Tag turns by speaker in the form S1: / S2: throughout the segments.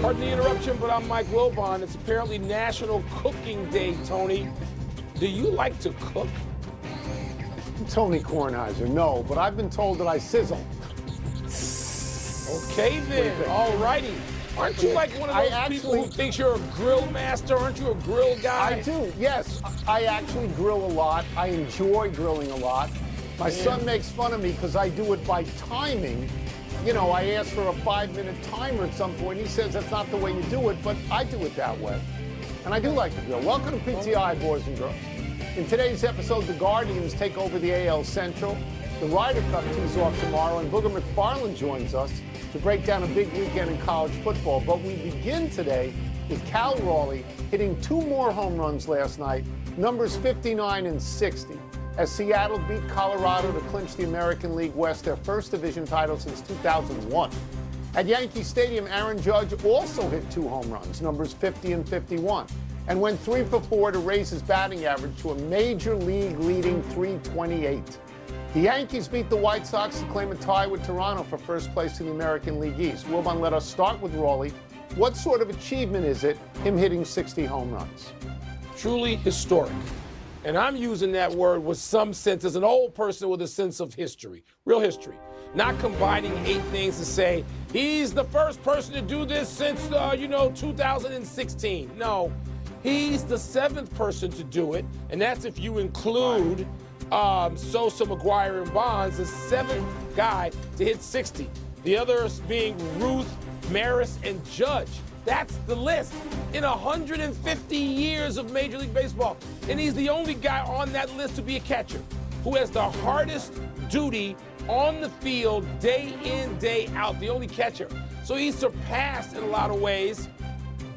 S1: Pardon the interruption, but I'm Mike Wilbon. It's apparently National Cooking Day, Tony. Do you like to cook?
S2: Tony Kornheiser, no, but I've been told that I sizzle.
S1: Okay then, all righty. Aren't you like one of those people who thinks you're a grill master? Aren't you a grill guy?
S2: I do, yes. I actually grill a lot. I enjoy grilling a lot. My son makes fun of me because I do it by timing. You know, I ask for a 5-minute timer at some point. He says that's not the way you do it, but I do it that way. And I do like to grill. Welcome to PTI, boys and girls. In today's episode, the Guardians take over the AL Central. The Ryder Cup tees off tomorrow, and Booger McFarland joins us to break down a big weekend in college football. But we begin today with Cal Raleigh hitting 2 more home runs last night, numbers 59 and 60, as Seattle beat Colorado to clinch the American League West, their first division title since 2001. At Yankee Stadium, Aaron Judge also hit 2 home runs, numbers 50 and 51, and went 3 for 4 to raise his batting average to a major league leading 328. The Yankees beat the White Sox to claim a tie with Toronto for first place in the American League East. Wilbon, let us start with Raleigh. What sort of achievement is it, him hitting 60 home runs?
S1: Truly historic. And I'm using that word with some sense as an old person with a sense of history, real history. Not combining 8 things to say, he's the first person to do this since, 2016. No, he's the 7th person to do it, and that's if you include Sosa, McGuire, and Bonds, the 7th guy to hit 60. The others being Ruth, Maris, and Judge. That's the list in 150 years of Major League Baseball. And he's the only guy on that list to be a catcher who has the hardest duty on the field day in, day out, the only catcher. So he's surpassed in a lot of ways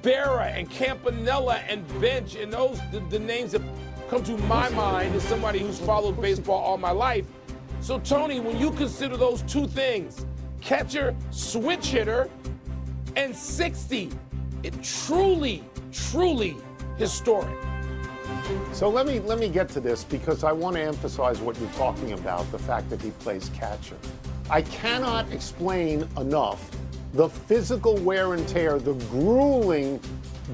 S1: Berra and Campanella and Bench, and those the names that come to my mind as somebody who's followed baseball all my life. So Tony, when you consider those 2 things, catcher, switch hitter, and 60, it truly historic.
S2: So let me get to this because I want to emphasize what you're talking about, the fact that he plays catcher. I cannot explain enough the physical wear and tear, the grueling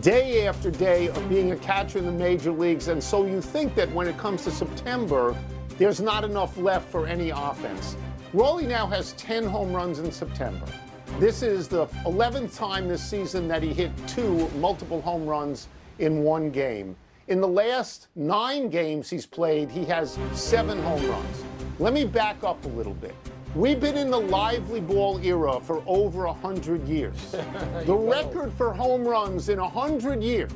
S2: day after day of being a catcher in the major leagues. And so you think that when it comes to September, there's not enough left for any offense. Raleigh now has 10 home runs in September. This is the 11th time this season that he hit 2 multiple home runs in 1 game. In the last 9 games he's played, he has 7 home runs. Let me back up a little bit. We've been in the lively ball era for over 100 years. The record for home runs in 100 years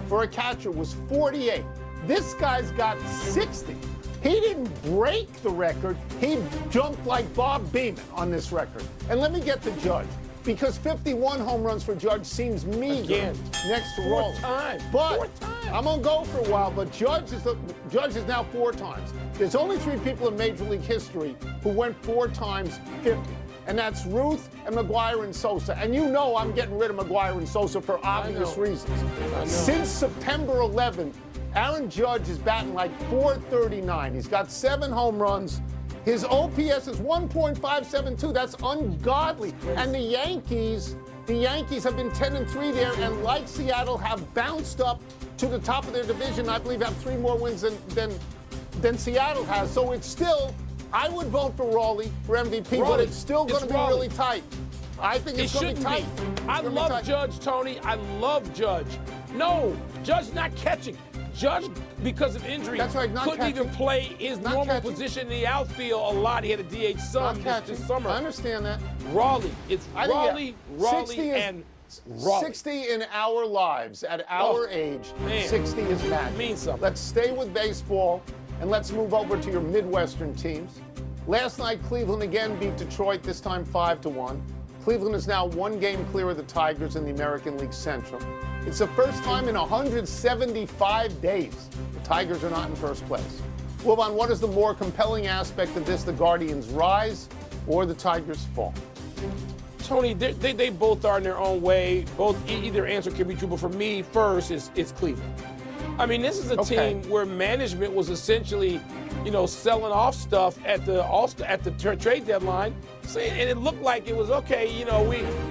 S2: for a catcher was 48. This guy's got 60. He didn't break the record. He jumped like Bob Beamon on this record. And let me get to Judge, because 51 home runs for Judge seems meager next to Raleigh. But I'm going to go for a while, but Judge is now 4 times. There's only 3 people in Major League history who went 4 times 50. And that's Ruth and McGuire and Sosa. And you know I'm getting rid of McGuire and Sosa for obvious reasons. Since September 11th, Aaron Judge is batting like .439. He's got 7 home runs. His OPS is 1.572. That's ungodly. And the Yankees have been 10-3 there, and like Seattle, have bounced up to the top of their division. I believe have 3 more wins than Seattle has. So it's still, I would vote for Raleigh for MVP, but it's still going to be really tight. I think it's going to be tight.
S1: I love Judge, Tony. I love Judge. No, Judge not catching. Judge, because of injury, couldn't even play his normal position in the outfield a lot. He had a DH some this summer.
S2: I understand that.
S1: Raleigh. It's Raleigh, and Raleigh.
S2: 60 in our lives, at our age, 60 is magic.
S1: Means something.
S2: Let's stay with baseball, and let's move over to your Midwestern teams. Last night, Cleveland again beat Detroit, this time 5-1. Cleveland is now 1 game clear of the Tigers in the American League Central. It's the first time in 175 days the Tigers are not in first place. Wilbon, what is the more compelling aspect of this, the Guardians' rise or the Tigers' fall?
S1: Tony, they both are in their own way. Both, either answer can be true, but for me, first, it's Cleveland. I mean, this is a team where management was essentially, selling off stuff at the trade deadline. And it looked like it was okay.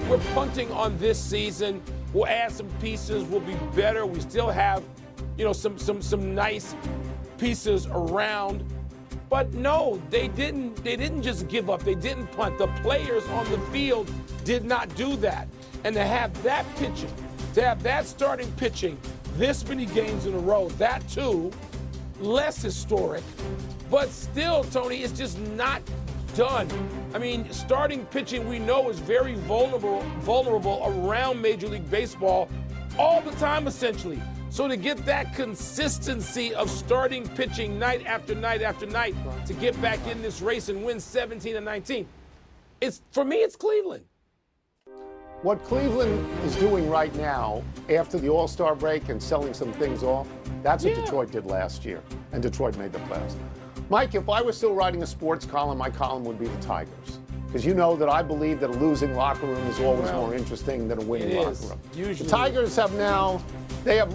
S1: We're punting on this season. We'll add some pieces. We'll be better. We still have, some nice pieces around. But no, they didn't just give up. They didn't punt. The players on the field did not do that. And to have that pitching, to have that starting pitching this many games in a row, that too, less historic, but still, Tony, it's just not done. I mean, starting pitching we know is very vulnerable around Major League Baseball all the time, essentially. So to get that consistency of starting pitching night after night after night to get back in this race and win 17 and 19, for me, it's Cleveland.
S2: What Cleveland is doing right now, after the All-Star break and selling some things off, that's what Detroit did last year, and Detroit made the playoffs. Mike, if I was still writing a sports column, my column would be the Tigers. Because you know that I believe that a losing locker room is always more interesting than a winning locker room.
S1: Usually.
S2: The Tigers have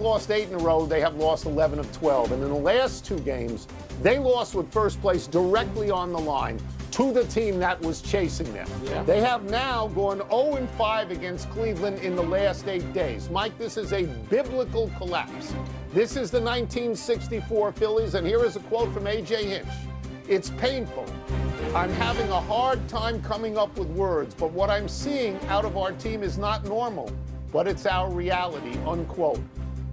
S2: lost 8 in a row. They have lost 11 of 12. And in the last 2 games, they lost with first place directly on the line to the team that was chasing them. Yeah. They have now gone 0-5 against Cleveland in the last 8 days. Mike, this is a biblical collapse. This is the 1964 Phillies, and here is a quote from A.J. Hinch. It's painful. I'm having a hard time coming up with words, but what I'm seeing out of our team is not normal, but it's our reality, unquote.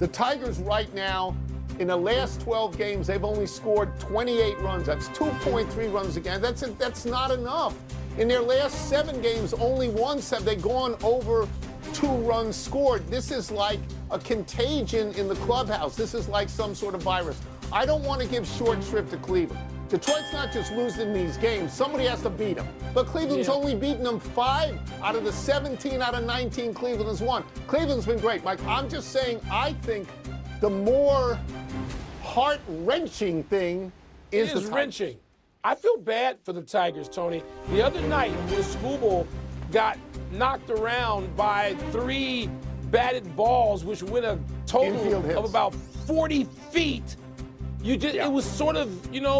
S2: The Tigers right now, in the last 12 games, they've only scored 28 runs. That's 2.3 runs a game. That's not enough. In their last 7 games, only once have they gone over 2 runs scored. This is like a contagion in the clubhouse. This is like some sort of virus. I don't want to give short shrift to Cleveland. Detroit's not just losing these games. Somebody has to beat them. But Cleveland's only beaten them 5 out of the 17 out of 19 Cleveland has won. Cleveland's been great, Mike. I'm just saying I think the more heart-wrenching thing is the wrenching.
S1: I feel bad for the Tigers, Tony. The other night, the Scooble got knocked around by 3 batted balls, which went a total of about 40 feet. It was sort of,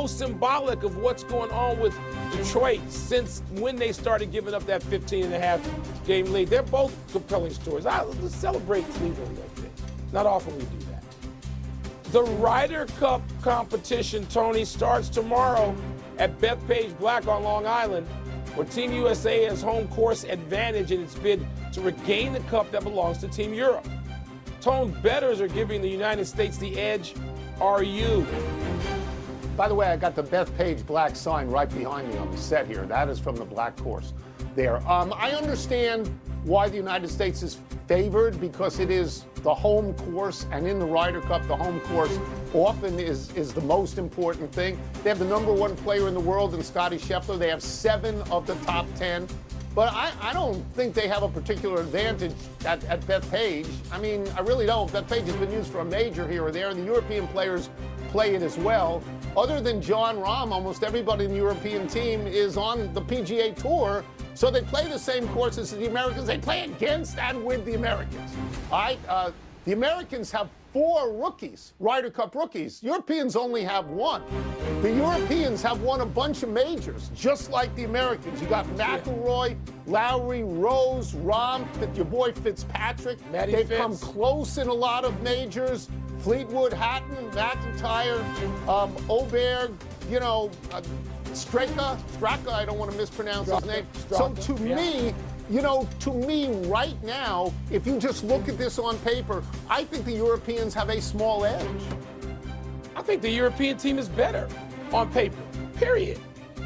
S1: symbolic of what's going on with Detroit since when they started giving up that 15.5 game lead. They're both compelling stories. Let's celebrate Cleveland a little bit. Not often we do that. The Ryder Cup competition, Tony, starts tomorrow at Bethpage Black on Long Island, where Team USA has home course advantage in its bid to regain the cup that belongs to Team Europe. Tone bettors are giving the United States the edge. Are you?
S2: By the way, I got the Bethpage Black sign right behind me on the set here. That is from the Black course there. I understand why the United States is favored because it is the home course, and in the Ryder Cup, the home course often is the most important thing. They have the #1 player in the world in Scottie Scheffler. They have 7 of the top 10. But I don't think they have a particular advantage at Bethpage. I mean, I really don't. Bethpage has been used for a major here or there, and the European players play it as well. Other than John Rahm, almost everybody in the European team is on the PGA Tour, so they play the same courses as the Americans. They play against and with the Americans. The Americans have 4 rookies, Ryder Cup rookies. Europeans only have 1. The Europeans have won a bunch of majors, just like the Americans. You got McIlroy, Lowry, Rose, Rahm, your boy Fitzpatrick. They've come close in a lot of majors. Fleetwood, Hatton, McIntyre, Oberg, Straka, I don't want to mispronounce his name. So to me right now, if you just look at this on paper, I think the Europeans have a small edge.
S1: I think the European team is better on paper, period.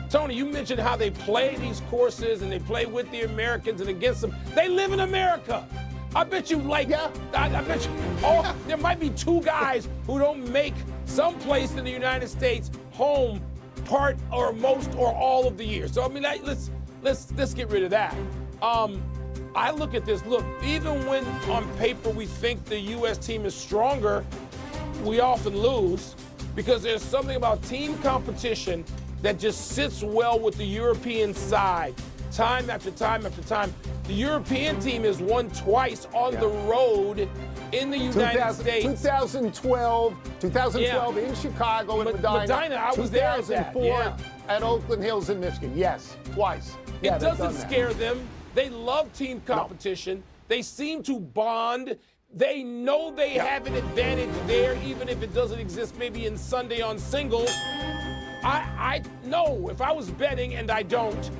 S1: Tony, you mentioned how they play these courses and they play with the Americans and against them. They live in America. I bet you there might be 2 guys who don't make some place in the United States home part or most or all of the year. So I mean, let's get rid of that. I look at this. Look, even when on paper we think the U.S. team is stronger, we often lose because there's something about team competition that just sits well with the European side. Time after time after time, the The European team has won twice on the road in the United States.
S2: 2012 in Chicago and Medina.
S1: I was there at that.
S2: 2004 at Oakland Hills in Michigan. Yes, twice.
S1: It doesn't scare them. They love team competition. No. They seem to bond. They know they have an advantage there, even if it doesn't exist maybe in Sunday on singles. I know if I was betting, and I don't,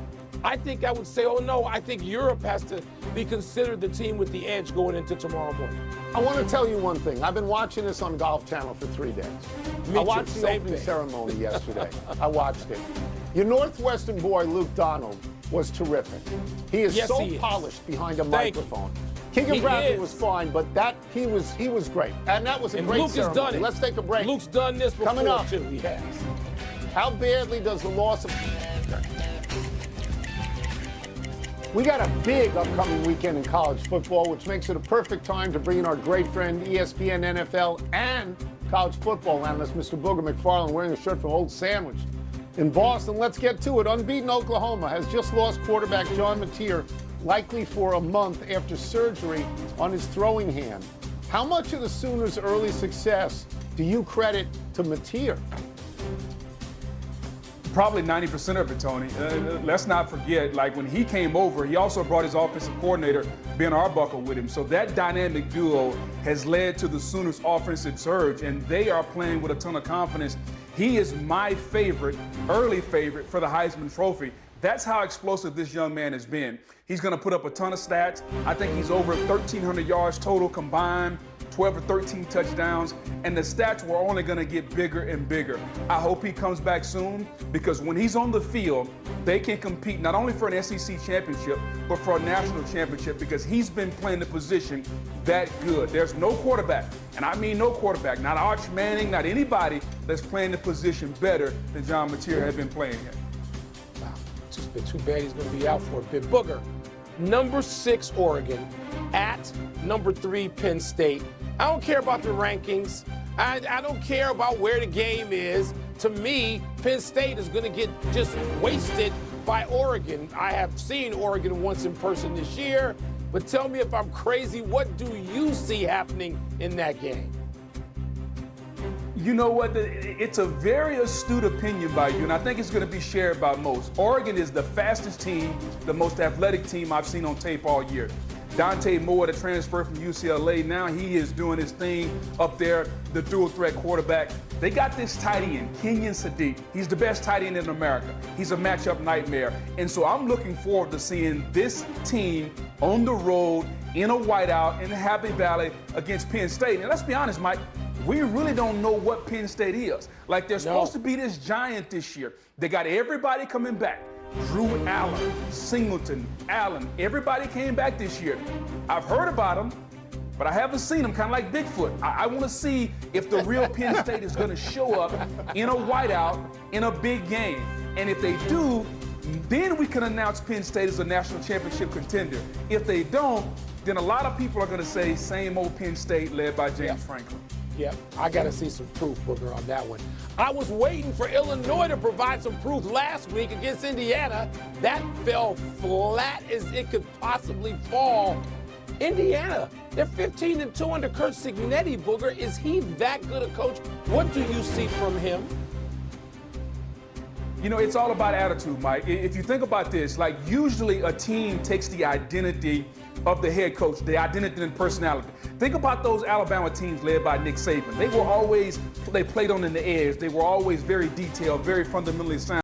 S1: I think I would say, oh no, I think Europe has to be considered the team with the edge going into tomorrow morning.
S2: I want to tell you one thing. I've been watching this on Golf Channel for 3 days. I watched the opening ceremony yesterday. I watched it. Your Northwestern boy, Luke Donald, was terrific. He is polished behind a microphone. Keegan Bradley was fine, but he was great. And that was a great ceremony. Luke has done it. Let's take a break.
S1: Luke's done this before,
S2: coming up,
S1: too. He has.
S2: How badly does the loss of... We got a big upcoming weekend in college football, which makes it a perfect time to bring in our great friend, ESPN NFL and college football analyst, Mr. Booger McFarland, wearing a shirt from Old Sandwich in Boston. Let's get to it. Unbeaten Oklahoma has just lost quarterback John Mateer, likely for a month after surgery on his throwing hand. How much of the Sooners' early success do you credit to Mateer?
S3: Probably 90% of it, Tony. Let's not forget, like when he came over, he also brought his offensive coordinator, Ben Arbuckle, with him. So that dynamic duo has led to the Sooners' offensive surge, and they are playing with a ton of confidence. He is my favorite, early favorite for the Heisman Trophy. That's how explosive this young man has been. He's going to put up a ton of stats. I think he's over 1,300 yards total combined, 12 or 13 touchdowns, and the stats were only going to get bigger and bigger. I hope he comes back soon, because when he's on the field, they can compete not only for an SEC championship, but for a national championship, because he's been playing the position that good. There's no quarterback, and I mean no quarterback, not Arch Manning, not anybody that's playing the position better than John Mateer has been playing it.
S1: Wow, it's just been too bad he's going to be out for a bit. Booger, number 6 Oregon at number 3 Penn State. I don't care about the rankings. I don't care about where the game is. To me, Penn State is going to get just wasted by Oregon. I have seen Oregon once in person this year, but tell me if I'm crazy. What do you see happening in that game?
S3: You know what? It's a very astute opinion by you, and I think it's going to be shared by most. Oregon is the fastest team, the most athletic team I've seen on tape all year. Dante Moore, the transfer from UCLA, now he is doing his thing up there, the dual threat quarterback. They got this tight end, Kenyon Sadiq. He's the best tight end in America. He's a matchup nightmare. And so I'm looking forward to seeing this team on the road in a whiteout in Happy Valley against Penn State. And let's be honest, Mike, we really don't know what Penn State is. Like, they're supposed to be this giant this year. They got everybody coming back. Drew Allen, Singleton, Allen, everybody came back this year. I've heard about them, but I haven't seen them, kind of like Bigfoot. I want to see if the real Penn State is going to show up in a whiteout in a big game. And if they do, then we can announce Penn State as a national championship contender. If they don't, then a lot of people are going to say same old Penn State led by James Franklin.
S1: Yep, I got to see some proof, Booger, on that one. I was waiting for Illinois to provide some proof last week against Indiana. That fell flat as it could possibly fall. Indiana, they're 15-2 under Kurt Cignetti, Booger. Is he that good a coach? What do you see from him?
S3: You know, it's all about attitude, Mike. If you think about this, like usually a team takes the identity of the head coach, the identity and personality. Think about those Alabama teams led by Nick Saban. They played on the edge. They were always very detailed, very fundamentally sound.